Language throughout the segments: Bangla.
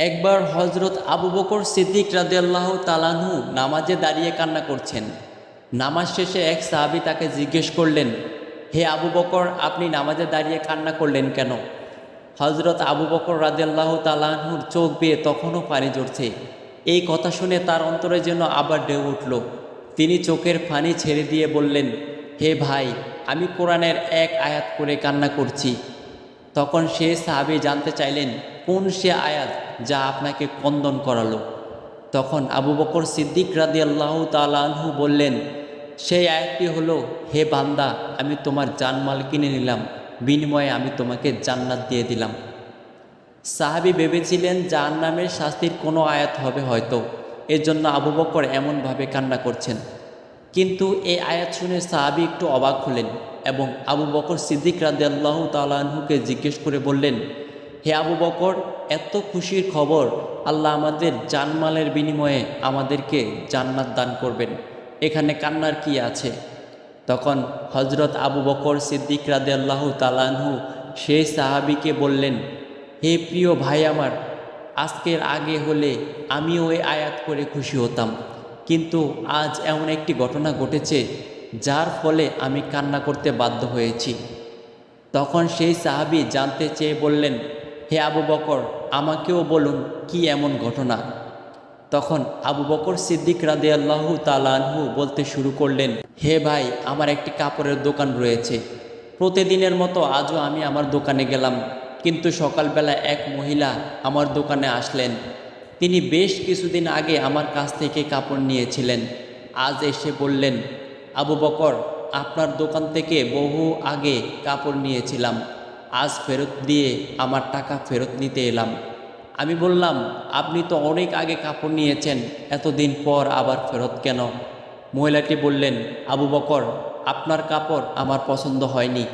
একবার হজরত আবু বকর সিদ্দিক রাদিয়াল্লাহু তাআলাহু নামাজে দাঁড়িয়ে কান্না করছেন। নামাজ শেষে এক সাহাবী তাকে জিজ্ঞেস করলেন, হে আবু বকর, আপনি নামাজে দাঁড়িয়ে কান্না করলেন কেন? হজরত আবু বকর রাদিয়াল্লাহু তাআলাহুর চোখ বেয়ে তখনও পানি ঝরছে। এই কথা শুনে তার অন্তরে যেন আবার ঢেউ উঠল। তিনি চোখের পানি ছেড়ে দিয়ে বললেন, হে ভাই, আমি কোরআনের এক আয়াত করে কান্না করছি। তখন সে সাহাবী জানতে চাইলেন, কোন সে আয়াত যা আপনাকে কন্দন করালো? তখন আবু বকর সিদ্দিক রাদিয়াল্লাহু তাআলা আনহু বললেন, সেই আয়াতটি হলো, হে বান্দা, আমি তোমার জানমাল কিনে নিলাম, বিনিময়ে আমি তোমাকে জান্নাত দিয়ে দিলাম। সাহাবী ভেবেছিলেন জাহান্নামের শাস্তির কোনো আয়াত হবে হয়তো, এর জন্য আবু বকর এমনভাবে কান্না করছেন। কিন্তু এই আয়াত শুনে সাহাবী একটু অবাক হলেন এবং আবু বকর সিদ্দিক রাদিয়াল্লাহু তাআলা আনহুকে জিজ্ঞেস করে বললেন, হে আবু বকর, এত খুশির খবর, আল্লাহ আমাদের জানমালের বিনিময়ে আমাদেরকে জান্নাত দান করবেন, এখানে কান্নার কি আছে? তখন হজরত আবু বকর সিদ্দিক রাদিয়াল্লাহু তাআলা আনহু সেই সাহাবীকে বললেন, হে প্রিয় ভাই আমার, আজকের আগে হলে আমিও ওই আয়াত করে খুশি হতাম, কিন্তু আজ এমন একটি ঘটনা ঘটেছে যার ফলে আমি কান্না করতে বাধ্য হয়েছি। তখন সেই সাহাবী জানতে চেয়ে বললেন, হে আবু বকর, আমাকেও বলুন কি এমন ঘটনা? তখন আবু বকর সিদ্দিক রাদিয়াল্লাহু তাআলা আনহু বলতে শুরু করলেন, হে ভাই, আমার একটি কাপড়ের দোকান রয়েছে। প্রতিদিনের মতো আজও আমি আমার দোকানে গেলাম, কিন্তু সকালবেলা এক মহিলা আমার দোকানে আসলেন। তিনি বেশ কিছুদিন আগে আমার কাছ থেকে কাপড় নিয়েছিলেন। আজ এসে বললেন, আবু বকর, আপনার দোকান থেকে বহু আগে কাপড় নিয়েছিলাম, আজ ফেরত দিয়ে আমার টাকা ফেরত নিতে এলাম। আমি বললাম, আপনি তো অনেক আগে কাপড় নিয়েছেন, এতদিন পর আবার ফেরত কেন? মহিলাটি বললেন, আবু বকর, আপনার কাপড় আমার পছন্দ হয়নি,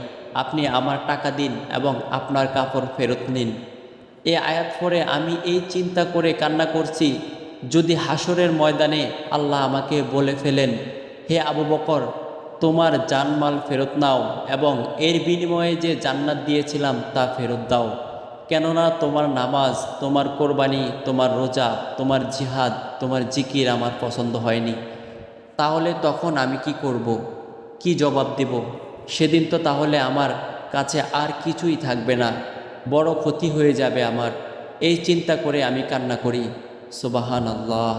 আপনি আমার টাকা দিন এবং আপনার কাপড় ফেরত নিন। এ আয়াত পড়ে আমি এই চিন্তা করে কান্না করছি, যদি হাসরের ময়দানে আল্লাহ আমাকে বলে ফেলেন, হে আবু বকর, তোমার জানমাল ফেরত নাও এবং এর বিনিময়ে যে জান্নাত দিয়েছিলাম তা ফেরত দাও, কেননা তোমার নামাজ, তোমার কোরবানি, তোমার রোজা, তোমার জিহাদ, তোমার জিকির আমার পছন্দ হয়নি। তাহলে তখন আমি কি করব? কি জবাব দেব? সেদিন তো তাহলে আমার কাছে আর কিছুই থাকবে না, বড় ক্ষতি হয়ে যাবে আমার। এই চিন্তা করে আমি কান্না করি। সুবহানাল্লাহ।